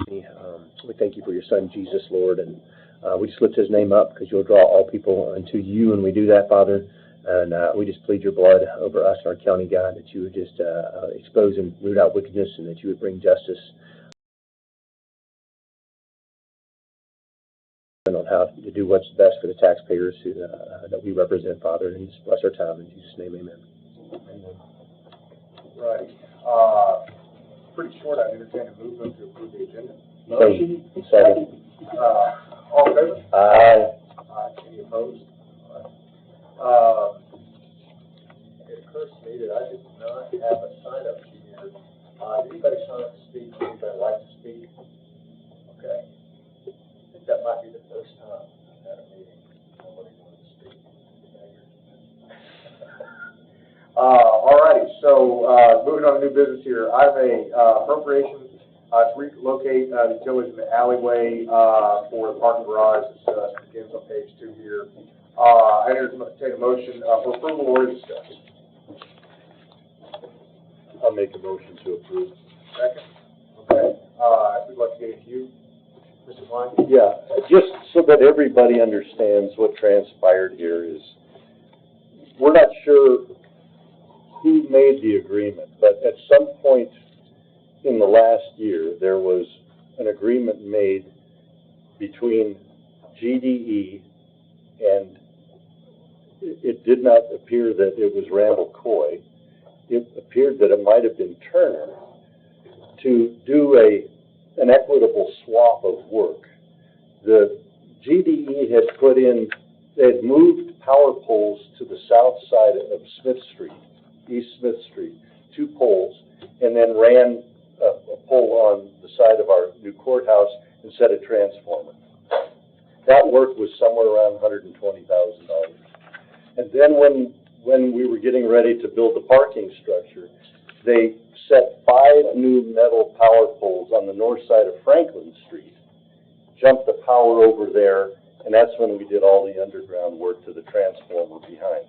We thank you for your Son, Jesus, Lord, and we just lift his name up because you'll draw all people unto you when we do that, Father. And we just plead your blood over us and our county, God, that you would just expose and root out wickedness and that you would bring justice on how to do what's best for the taxpayers who, that we represent, Father. And just bless our time. In Jesus' name, amen. Amen. Right. Pretty short. I entertain a movement to approve the agenda. Motion. Second. All in favor? Aye. Any opposed? It occurs to me that I did not have a sign-up sheet here. Did anybody sign up to speak? Anybody like to speak? Okay. I think that might be the first time I've had a meeting. Nobody wanted to speak. All righty. So moving on to new business here. I have a appropriation to relocate the utilities in the alleyway for the parking garage. It begins on page 2 here. I entertain a motion for approval or discussion. I'll make a motion to approve. Second. Okay. If we'd like to get a cue, Mr. Klein. Yeah, just so that everybody understands what transpired here is, we're not sure who made the agreement, but at some point in the last year, there was an agreement made between GDE and it did not appear that it was Randall Coy. It appeared that it might have been Turner to do an equitable swap of work. The GDE had they had moved power poles to the south side of Smith Street, East Smith Street, 2 poles, and then ran a pole on the side of our new courthouse and set a transformer. That work was somewhere around $120,000. And then when we were getting ready to build the parking structure, they set 5 new metal power poles on the north side of Franklin Street, jumped the power over there, and that's when we did all the underground work to the transformer behind.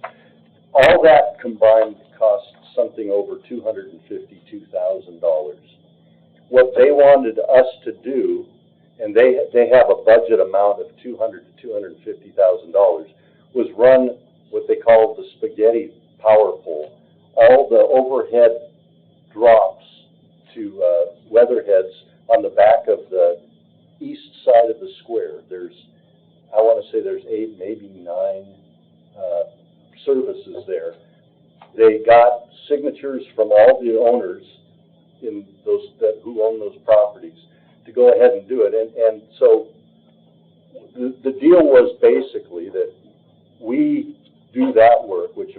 All that combined cost something over $252,000. What they wanted us to do, and they have a budget amount of $200,000 to $250,000, was run what they call the spaghetti power pole. All the overhead drops to weatherheads on the back of the east side of the square. I want to say there's 8, maybe 9 services there. They got signatures from all the owners in who own those properties to go ahead and do it. And so the deal was basically that we do that work, which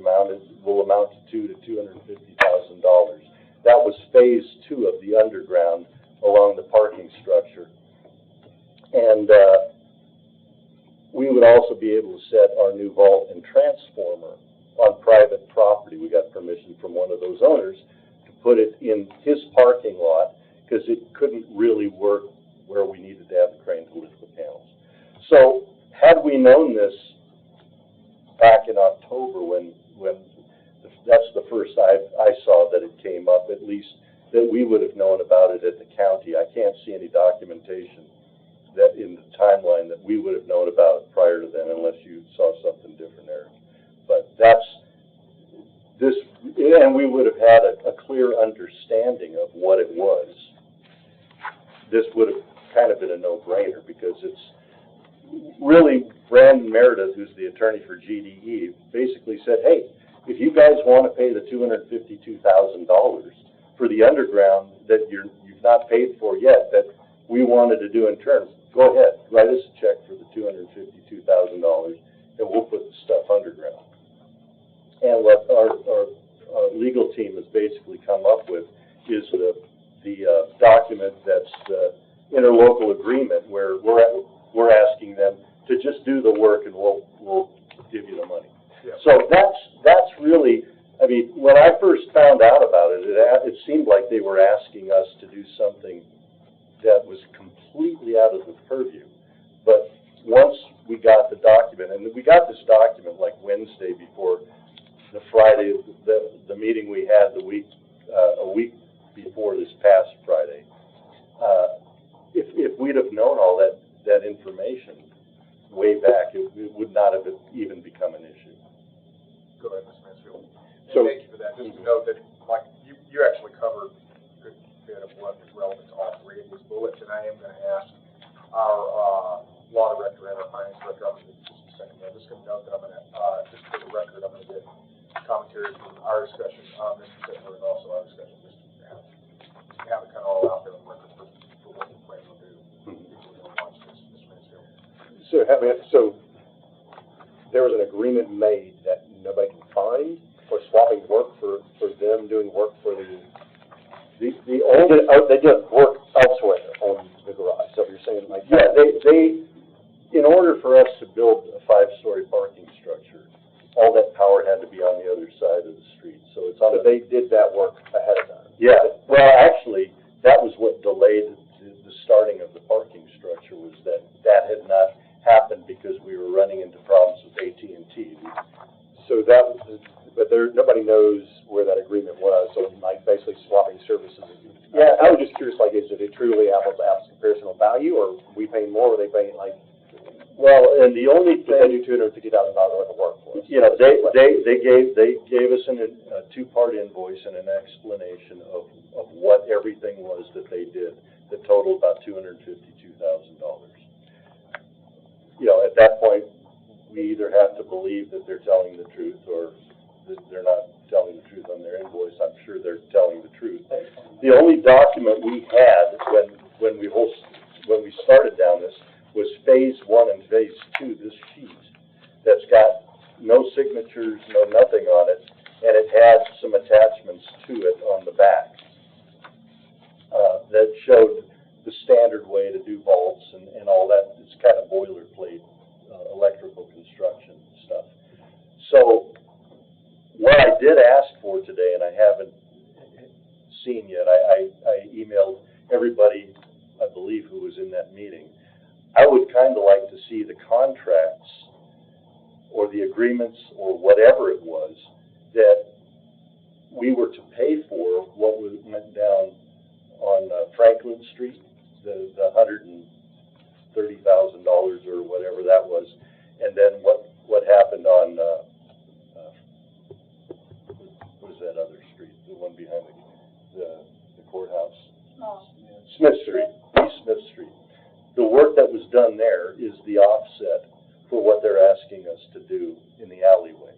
will amount to $200,000 to $250,000. That was phase 2 of the underground along the parking structure. And we would also be able to set our new vault and transformer on private property. We got permission from one of those owners to put it in his parking lot because it couldn't really work where we needed to have the crane to lift the panels. So had we known this back in October when that's the first I saw that it came up, at least that we would have known about it at the county. I can't see any documentation that in the timeline that we would have known about it prior to then, unless you saw something different there. But that's this, and we would have had a clear understanding of what it was. This would have kind of been a no-brainer because it's really Brandon Meredith, who's the attorney for GDE, basically said, hey, if you guys want to pay the $252,000 for the underground that you've not paid for yet, that we wanted to do in turn, go ahead, write us a check for the $252,000, and we'll put the stuff underground. And what our legal team has basically come up with is the document that's the interlocal agreement where we're asking them to just do the work and we'll give you the money. Yeah. So that's really, I mean, when I first found out about it, it seemed like they were asking us to do something that was completely out of the purview. But once we got the document, and we got this document like Wednesday before the Friday, the meeting we had a week before this past Friday. If we'd have known all that information way back, it would not have even become an issue. Go ahead, Mr. Mansfield. So- Thank you for that. Just to note that, like, you actually covered a good bit of what is relevant to all three of these bullets, and I am going to ask our law director and our finance director, I'm going to just a second. I'm just going to note that I'm going to, just for the record, I'm going to get commentary from our discussion, Mr. Sittler, and also our discussion, just to have it kind of all out there on the record for what we plan to do. If we want to watch this, Mr. Mansfield. So there was an agreement made that nobody can find for swapping work for them doing work for the The only, they did work elsewhere on the garage. So you're saying like yeah, they, in order for us to build a 5-story parking structure, all that power had to be on the other side of the street. So it's on so they did that work ahead of time. yeah, well, actually, that was what delayed the starting of the parking structure, was that had not happened because we were running into problems with AT&T. So that, but nobody knows where that agreement was. So like basically swapping services. Yeah. I was just curious, like, is it a truly apples to apples comparison of value, or are we paying more? Or are they paying like? Well, and the only They thing, do $250,000 worth of work for us. you know, they gave us a 2-part invoice and an explanation of what everything was that they did that totaled about $252,000. You know, at that point, we either have to believe that they're telling the truth or that they're not telling the truth on their invoice. I'm sure they're telling the truth. The only document we had when we started down this was phase 1 and phase 2, this sheet that's got no signatures, no nothing on it, and it had some attachments to it on the back that showed the standard way to do vaults and all that. It's kind of boilerplate electrical construction stuff. So what I did ask for today, and I haven't seen yet, I emailed everybody, I believe, who was in that meeting. I would kind of like to see the contracts or the agreements or whatever it was that we were to pay for what went down on Franklin Street, the $130,000 or whatever that was, and then what happened on what is that other street, the one behind the courthouse? Smith Street, East Smith Street. The work that was done there is the offset for what they're asking us to do in the alleyway.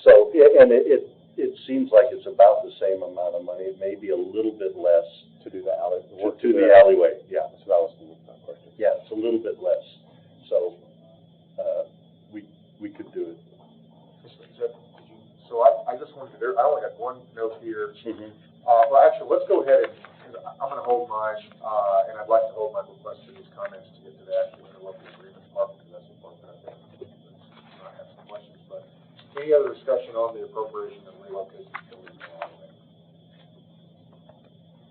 So, and it seems like it's about the same amount of money. It may be a little bit less. To do the alley, To the alleyway, yeah. So that was the question. Yeah, it's a little bit less. So, we could do it. So I just wanted to, I only got one note here. Well, actually, let's go ahead and, because I'm going to hold mine, and I'd like to hold my request for these comments to get to the actual interlocal agreement part, because that's the part that I think I have some questions. But any other discussion on the appropriation and relocation facilities?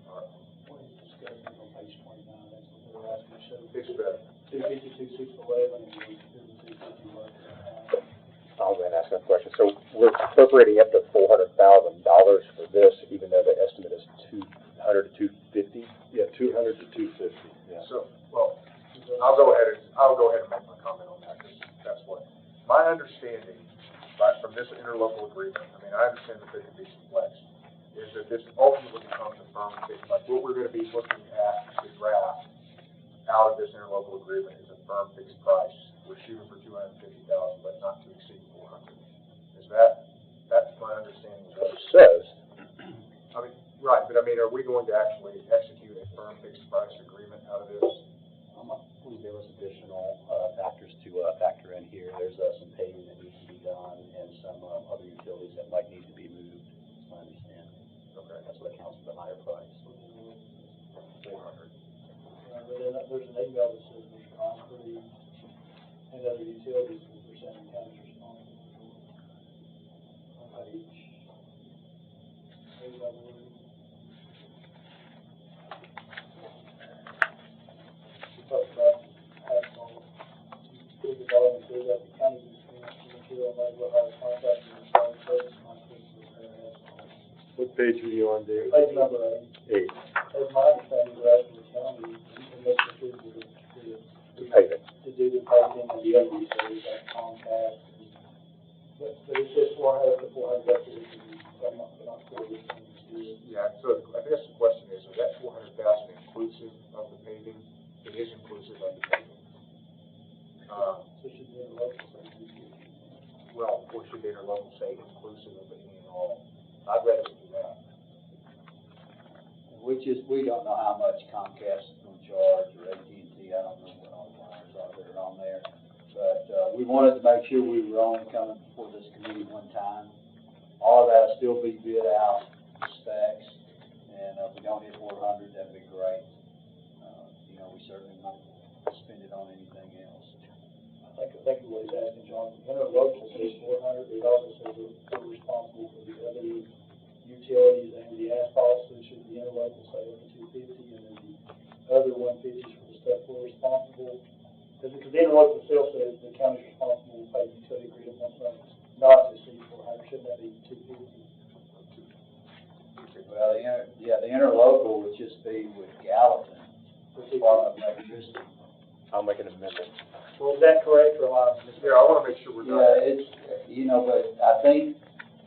All right. On page 29, that's what they're asking, so It's better. 252, 611, and 251. I was going to ask that question. So we're appropriating up to $400,000 for this, even though the estimate is 200 to 250. Yeah, 200 to 250. Yeah. So, well, I'll go ahead and make my comment on that, because that's what, my understanding, from this interlocal agreement, I mean, I understand that there can be some flex, is that this ultimately becomes a firm fixed, like what we're gonna be looking at the draft out of this interlocal agreement is a firm fixed price. We're shooting for $250,000, but not to exceed $400,000. Is that's my understanding of what It says. I mean, right, but I mean, are we going to actually execute a firm fixed price agreement out of this? I believe there was additional factors to factor in here. There's some paving that needs to be done and some other utilities that might need to be moved, as I understand. Okay. That's what accounts for the higher price. 400. But then there's an email that says there's concrete and other utilities that they're saying the county's responsible for. On page 8, I believe. We talked about asphalt. Big development says that the county is responsible for material and labor hire contractors and solid service contractors for repair and asphalt. What page are you on, David? Page number 8. 8. As my understanding, they're asking the county, and this is the we don't know how much Comcast is gonna charge, or AT&T, I don't know what all the wires are that are on there. But, we wanted to make sure we were only coming before this committee one time. All of that'll still be bid out, the specs, and if we don't hit 400, that'd be great. You know, we certainly won't spend it on anything else. I think what he's asking, John, interlocal says 400, it also says we're responsible for the other utilities and the asphalt, so should the interlocal say up to 250, and then the other 150 is for the stuff we're responsible. Because the interlocal still says the county's responsible to pay utility agreement once runs, not to exceed 400, shouldn't that be 250? Well, the interlocal would just be with Gallatin, Department of Electricity. I'll make an amendment. Well, is that correct, or am I? Yeah, I wanna make sure we're Yeah, not. it's, you know, but I think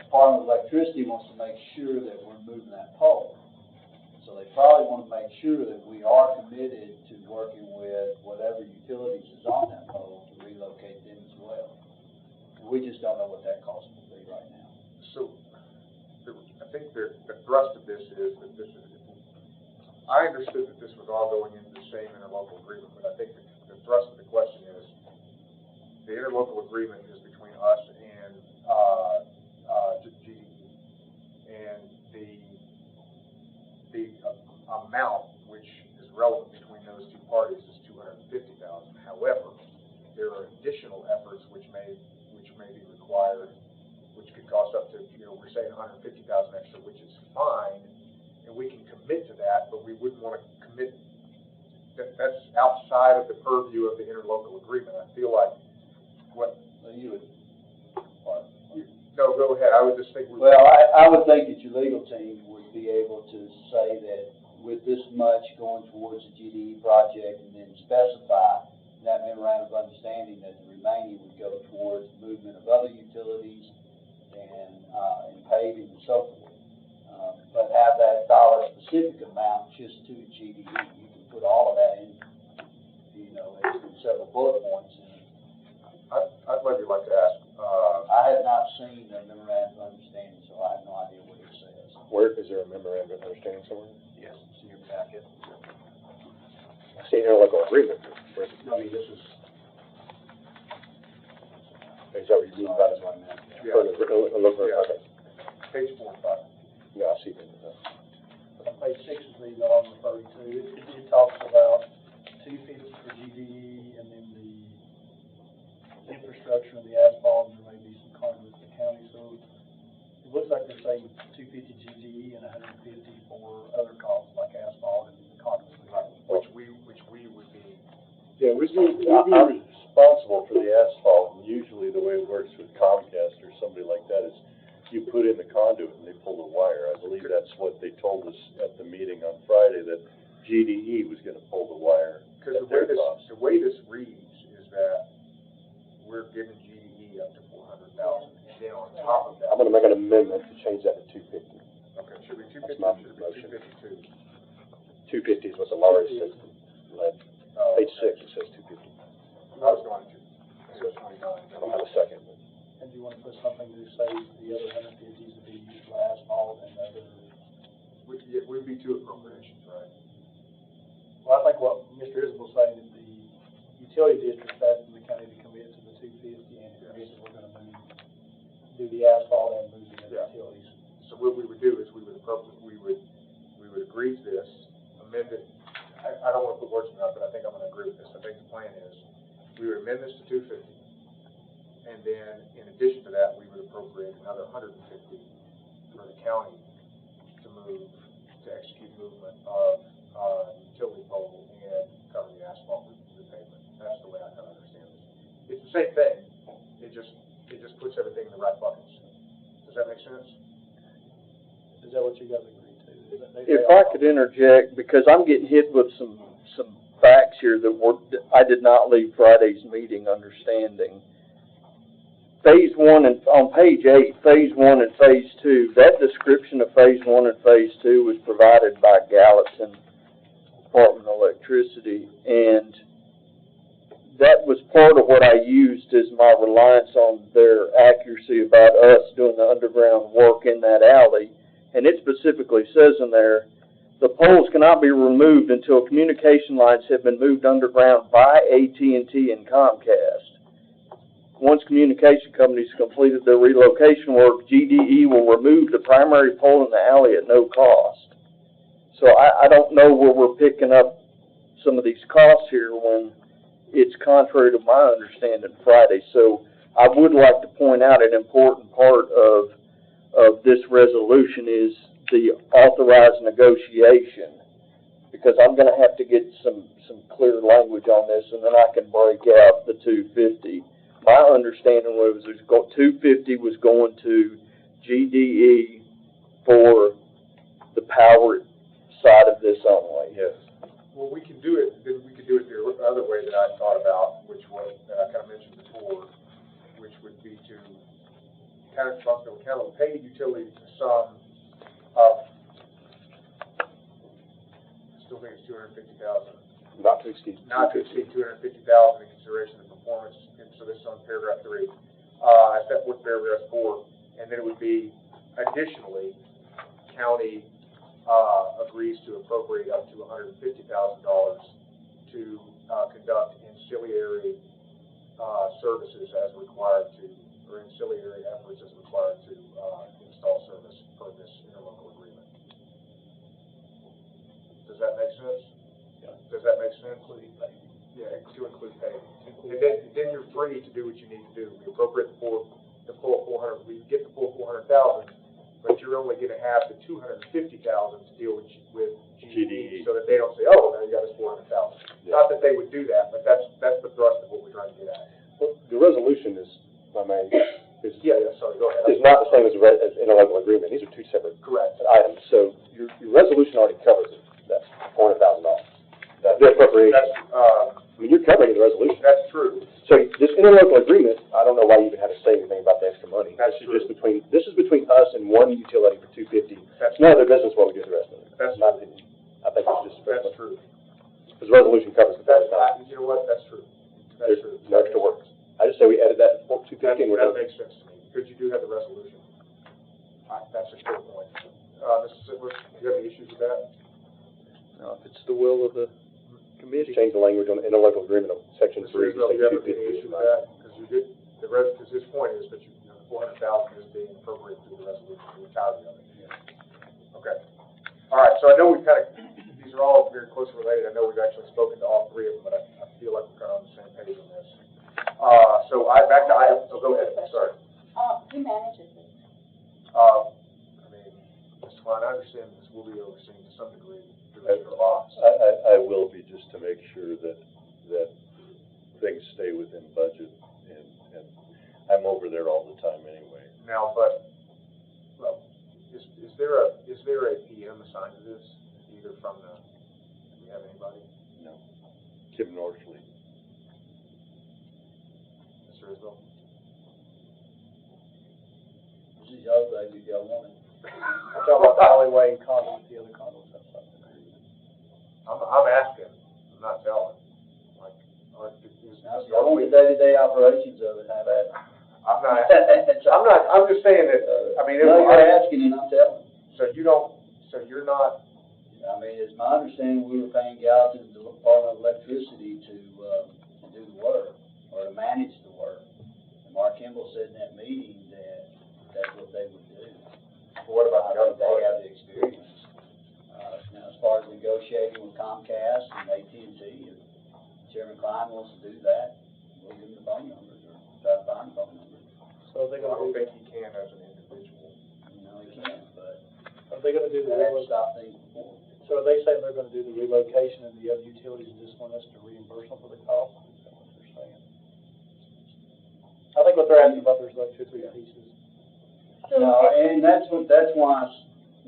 Department of Electricity wants to make sure that we're moving that pole. So they probably want to make sure that we are committed to working with whatever utilities is on that pole to relocate them as well. We just don't know what that cost will be right now. So, I think the thrust of this is that this is, I understood that this was all going into the same interlocal agreement, but I think the thrust of the question is, the interlocal agreement is between us and, GDE. And the amount which is relevant between those two parties is $250,000. However, there are additional efforts which may be required, which could cost up to, we're saying $150,000 extra, which is fine, and we can commit to that, but we wouldn't want to commit, that's outside of the purview of the interlocal agreement. I feel like what. So you would, No, go ahead, I would just think. well, I would think that your legal team would be able to say that with this much going towards the GDE project, and then specify that memorandum of understanding that the remaining would go towards movement of other utilities and paving and so forth. But have that dollar specific amount just to GDE. You can put all of that in, in several bullet points. I'd maybe like to ask, I have not seen the memorandum of understanding, so I have no idea what it says. Where, is there a memorandum of understanding somewhere? Yes, it's in your packet. I see interlocal agreement. Where's it? I mean, this is. Is that what you mean by this? Yeah. Okay. page 4 and 5. Yeah, I see that. Page 6 is the email I'm referring to. It talks about 250 for GDE, and then the infrastructure and the asphalt, and there may be some conduit to the county. So it looks like they're saying 250 GDE and 150 for other costs like asphalt and conduit. Which we would be. Yeah, we'd be responsible for the asphalt, and usually the way it works with Comcast or somebody like that is you put in the conduit and they pull the wire. I believe that's what they told us at the meeting on Friday, that GDE was gonna pull the wire Because at their cost. the way this reads is that we're giving GDE up to $400,000, and then on top of that. I'm gonna make an amendment to change that to 250. Okay, should be 250, That's my should be motion. 252. 250 is what the lawyer says. Oh, Page okay. 6, it says 250. I was going to. It was 29. I don't have a second. And do you want to put something to say the other 150s would be used for asphalt and other? We'd be two appropriations, right? Well, I think what Mr. Isabel's saying is the utility district asking the county to commit to the 250, and if we're going to do the asphalt and move the other utilities. So what we would do is we would agree to this, amend it. I don't want to put words in your mouth, but I think I'm going to agree with this. I think the plan is we would amend this to 250, and then in addition to that, we would appropriate another 150 for the county to execute movement of utility pole and cover the asphalt repavement. That's the way I kind of understand this. It's the same thing. It just puts everything in the right buckets. Does that make sense? Is that what you guys agree to? If I could interject, because I'm getting hit with some facts here that I did not leave Friday's meeting understanding. Phase 1 and on page 8, phase 1 and phase 2, that description of phase 1 and phase 2 was provided by Gallatin Department of Electricity, and that was part of what I used as my reliance on their accuracy about us doing the underground work in that alley. And it specifically says in there, The poles cannot be removed until communication lines have been moved underground by AT&T and Comcast. Once communication companies completed their relocation work, GDE will remove the primary pole in the alley at no cost. So I don't know where we're picking up some of these costs here when it's contrary to my understanding Friday. So I would like to point out an important part of this resolution is the authorized negotiation, because I'm gonna have to get some clear language on this, and then I can break out the 250. My understanding was 250 was going to GDE for the power side of this only. Yes. Well, we can do it, then we could do it the other way that I thought about, which was, that I kind of mentioned before, which would be to kind of pay the utility a sum of, I still think it's $250,000. Not to exceed. Not to exceed $250,000 in consideration of performance, and so this is on paragraph 3. I set forth paragraph 4, and then it would be additionally, county agrees to appropriate up to $150,000 to conduct ancillary services as required to, or ancillary efforts as required to install service per this interlocal agreement. Does that make sense? Yeah. Does that make sense? Including payment. Yeah, to include payment. And then you're free to do what you need to do. We appropriate the full 400. We get the full 400,000, but you're only going to have the 250,000 to deal with GDE, so that they don't say, oh, now you got us 400,000. Yeah. Not that they would do that, but that's the thrust of what we're trying to get at. Well, the resolution is, if I may, is Sorry, go ahead. is not the same as as interlocal agreement. These are two separate Correct. items. So your resolution already covers it. That's $400,000. The appropriation. I mean, you're covering the resolution. That's true. So this interlocal agreement, I don't know why you even had to say anything about the extra money. That's This is between us and one utility for $250. It's none of their business what we do with the rest of it. That's my opinion. I think it's just. That's true. Because the resolution covers the $400,000. You know what? That's true. That's There's true. no extra work. I just say we added that to 250 and we're That done. makes sense to me, because you do have the resolution. That's a good point. Mrs. Sidler, do you have any issues with that? No, if it's the will of the committee. Change the language on the interlocal agreement of section 3 to Do you have say any 250. issue with that? Because you did, because his point is that the 400,000 is being appropriated through the resolution, the entirety of it. Okay. All right, so I know we've these are all very closely related. I know we've actually spoken to all 3 of them, but I feel like we're kind of on the same page on this. So back to item, so go ahead, sorry. Who manages it? I mean, Mr. Klein, I understand this will be overseen to some degree through Mr. Locke. I will be, just to make sure that things stay within budget, and I'm over there all the time anyway. Now, but, well, is there a PM assigned to this, either from the, do we have anybody? No. Kim Northley. Mr. Isbell? This is y'all thing if y'all want it. I'm talking about the alleyway and condos, the other condos have something. I'm asking, I'm not telling. Like, Y'all want the day-to-day operations of it, have at it. I'm just saying that, I mean. No, you're asking and I'm telling. So you're not. I mean, it's my understanding we were paying Gallatin, the Department of Electricity to do the work, or to manage the work. And Mark Kimball said in that meeting that that's what they would do. What about the other They part? have the experience. Now, as far as negotiating with Comcast and AT&T, if Chairman Klein wants to do that, we'll give him the phone numbers or try to find the phone numbers. So are they I don't gonna do, think he can as an individual. You know, he can, but are they gonna do the that relocation? stop things before. So are they saying they're gonna do the relocation and the other utilities and just want us to reimburse them for the cost? Is that what they're saying? I think what they're asking about, there's like 2 or 3 pieces. No, and that's why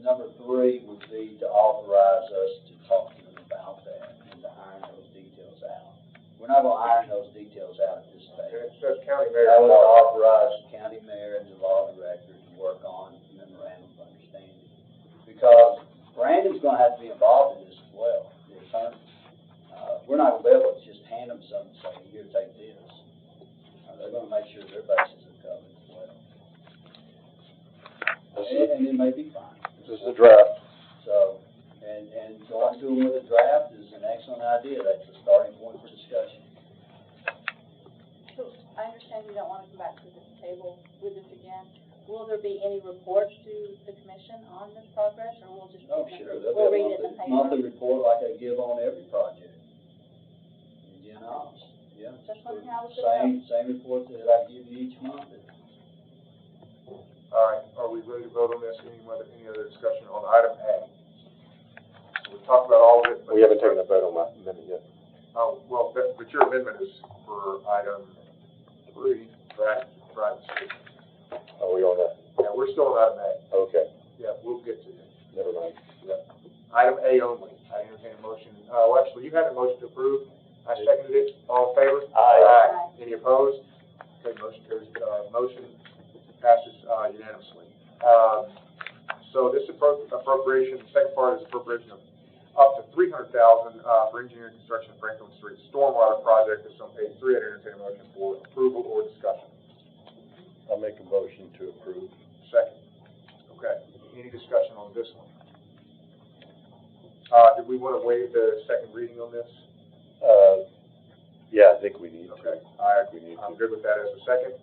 number 3 would be to authorize us to talk to them about that and to iron those details out. We're not gonna iron those details out at this And it stage. says county mayor. I would authorize the county mayor and the law director to work on memorandum of understanding. Because Brandon's gonna have to be involved in this as well, the attorney. We're not gonna be able to just hand them something and say, here, take this. They're gonna make sure their bases are covered as well. And it may be fine. This is a draft. So, and excellent idea. That's a starting point for discussion. So I understand you don't want to come back to this table with this again. Will there be any reports to the commission on this progress, or we'll just? Oh, sure, there'll We'll be read it a in the paper? monthly report like I give on every project. In Gen Ops, yeah. Just wondering how it's Same report that I give you each month. All right, are we ready to vote on this? Any other discussion on item A? We've talked about all of it, but. We haven't taken a vote on my amendment yet. Oh, well, but your amendment is for item 3, right? Are we on that? Yeah, we're still on item A. Okay, Yeah, we'll get to it. never mind. Yeah. Item A only. I entertain a motion. Well, actually, you had a motion to approve. I seconded it. All in favor? Aye. Any opposed? Okay, motion carries. Motion passes unanimously. So this appropriation, the second part is appropriation of up to $300,000 for engineering construction of Franklin Street stormwater project. This is on page 3. I entertain a motion for approval or discussion. I'll make a motion to approve. Second. Okay. Any discussion on this one? Did we want to waive the second reading on this? Yeah, I think we need to. Okay. I'm to. good with that as a second.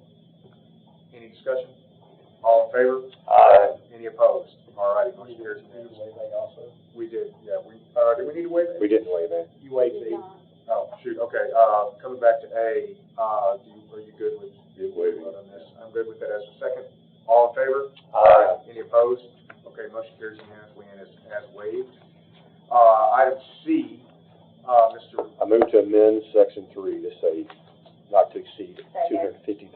Any discussion? All in favor? Aye. Any opposed? All righty, motion carries unanimously. also? We did, yeah. Did we need to waive it? We didn't waive it. You waived Did B. not. Oh, shoot, okay. Coming back to A, are you good with Waiving. vote on this? I'm good with that as a second. All in favor? Aye. Any opposed? Okay, motion carries unanimously and is as waived. Item C, Mr. I move to amend section 3 to say not to exceed $250,000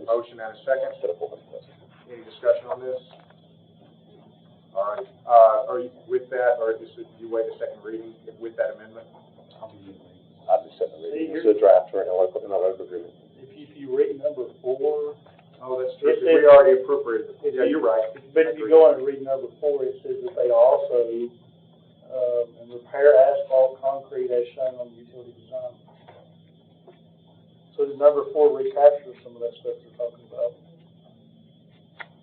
Motion and a second. instead of $400,000. Any discussion on this? All right, are you with that, or do you waive the second reading with that amendment? I've been setting the reading. This is a draft right now, in our local agreement. If you read number 4, Oh, that's true, It we says- already appropriated it. Yeah, you're right. but if you go on and read number 4, it says that they also, and repair asphalt, concrete as shown on the utility design. So the number 4 recaptures some of that stuff they're talking about.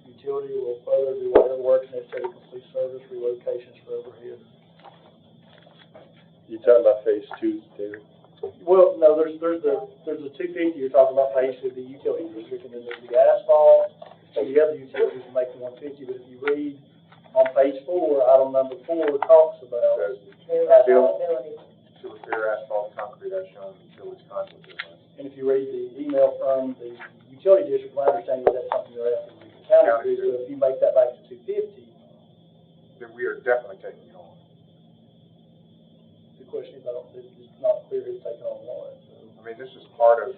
Utility will further do whatever work necessary to complete service relocations for overhead. You talking about phase 2, David? Well, no, there's the 250 you're talking about, phase of the utility district, and then there's the asphalt, and the other utilities are making 150, but if you read on page 4, item number 4 talks about Says asphalt. to repair asphalt, concrete as shown in utilities conduit design. And if you read the email from the utility district, my understanding is that's something they're asking the county to do, so if you make that back to 250, Then we are definitely taking it on. the question is, it's not clear who's taking on what, so. I mean, this is part of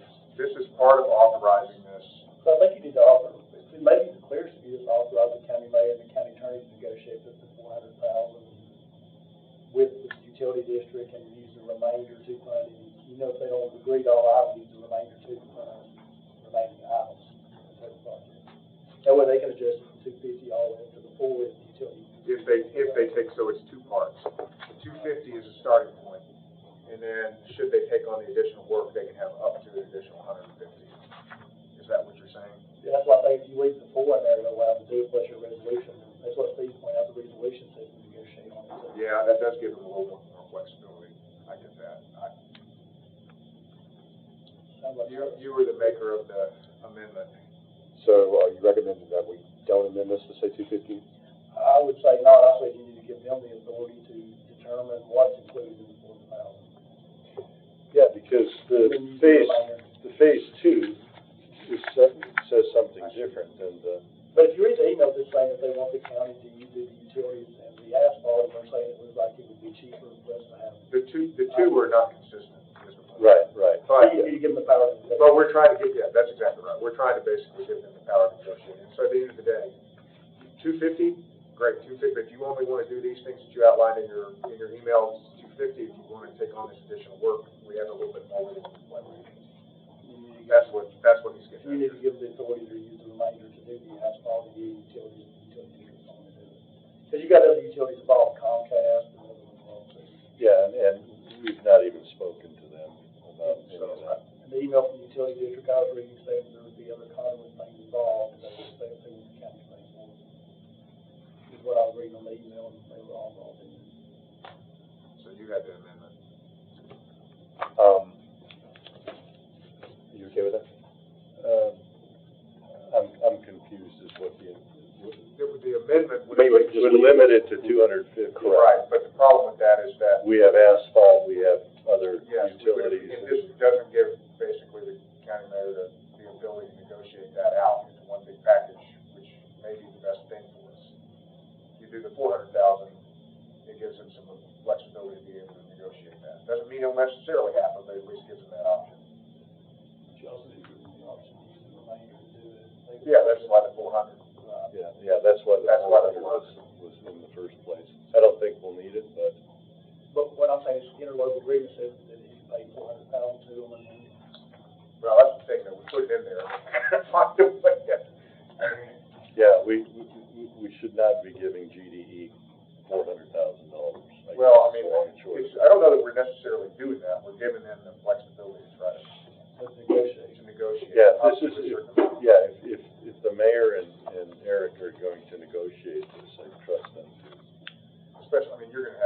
authorizing this. So I think you need to offer, it may be the clearest if you just authorize the county mayor and the county attorney to negotiate up to $400,000 with the utility district and use the remainder to fund any, you know, if they don't agree to all items, use the remainder to fund remaining items. That way they can adjust it from 250 all the way up to the 4 if the utility. If they take, so it's 2 parts. The 250 is a starting point, and then should they take on the additional work, they can have up to an additional 150. Is that what you're saying? Yeah, that's why I think if you leave the 4 in there, it'll allow them to do it plus your resolution. That's what Steve pointed out, the resolution says we negotiate on it. Yeah, that does give them a little more flexibility. I get that. Sounds like You were the maker of the amendment. So are you recommending that we don't amend this to say 250? I would say not. I say you need to give them the authority to determine what's included in the 4,000. Yeah, because the phase 2 says something different than the. But if you read the email just saying that they want the county to use the utilities and the asphalt, they're saying it was like it would be cheaper for us to have. The two are not consistent. Right. But you need to give them the power to. But we're trying to get, yeah, that's exactly right. We're trying to basically give them the power to negotiate. And so at the end of the day, 250, great, 250. If you only want to do these things that you outlined in your emails, 250. If you want to take on this additional work, we have a little bit more room to play with. That's what he's getting at. You need to give them the authority to use the remainder to do the asphalt and the utilities and utility districts on to do it. Because you got other utilities involved, Comcast and other ones involved too. Yeah, and we've not even spoken to them about any of that. And the email from the utility district I was reading saying there would be other conduit things involved, and that was the thing the county paying for. Is what I was reading on the email, and they were all involved in it. So you had the amendment. it to 250. Right, but the problem with that is that. We have asphalt, we have other Yes, utilities. and this doesn't give basically the county mayor the ability to negotiate that out into one big package, which may be the best thing for us. You do the 400,000, it gives him some flexibility to be able to negotiate that. Doesn't mean it'll necessarily happen, but at least gives him that option. But you also need to give them the option to use the remainder to do it. Yeah, that's why the 400. Yeah, that's why the 400 was in the first place. I don't think we'll need it, but. But what I'm saying is interlocal agreement says that he paid 400,000 to them, and then Well, that's the thing, that we put it in there. Find a way. Yeah, we should not be giving GDE $400,000. Well, I mean, Long and short. I don't know that we're necessarily doing that. We're giving them the flexibility to try to negotiate. Yeah, up this to is, a certain amount. yeah, if the mayor and Eric are going to negotiate this, I trust them to. Especially, I mean, they're gonna.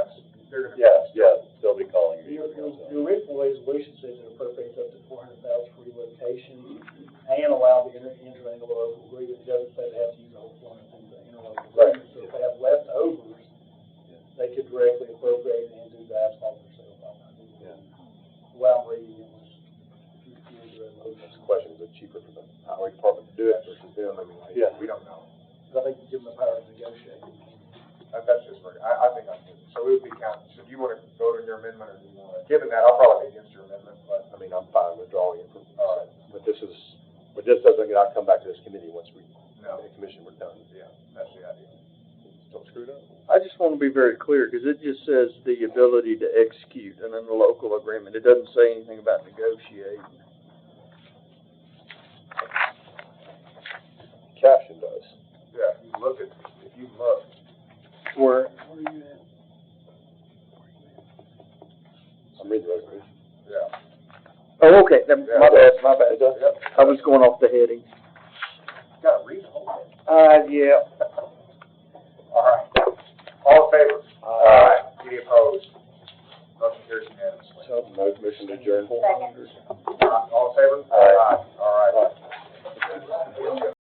Yeah, they'll be calling me. your original resolution says it appropriates up to 400,000 for relocation and allow the interlocal agreement. It doesn't say they have to use the whole 400 in the interlocal agreement. So if they have leftovers, they could directly appropriate and do the asphalt themselves. Yeah. Well, I'm reading it was, if you read the This resolution. question, is it cheaper for the highway department to do it versus them? I mean, Yeah. We don't know. I think you give them the power to negotiate. That's just, I think I'm good. So it would be counted. So do you want to vote on your amendment, or do you want to, given that, I'll probably be against your amendment, but. I mean, I'm fine withdrawing it from, All right. but this doesn't not come back to this committee once we, No. the commission, we're done. Yeah, that's the idea. Don't screw it up. I just want to be very clear, because it just says the ability to execute an interlocal agreement. It doesn't say anything about negotiating. Caption does. Yeah, if you look. Where are you at? I'm reading the resolution. Yeah. Oh, okay, my bad. Yep. I was going off the heading. You gotta read the whole thing. Yeah. All right. All in favor? Aye. Any opposed? Motion carries unanimously. So, motion to adjourn. Second. All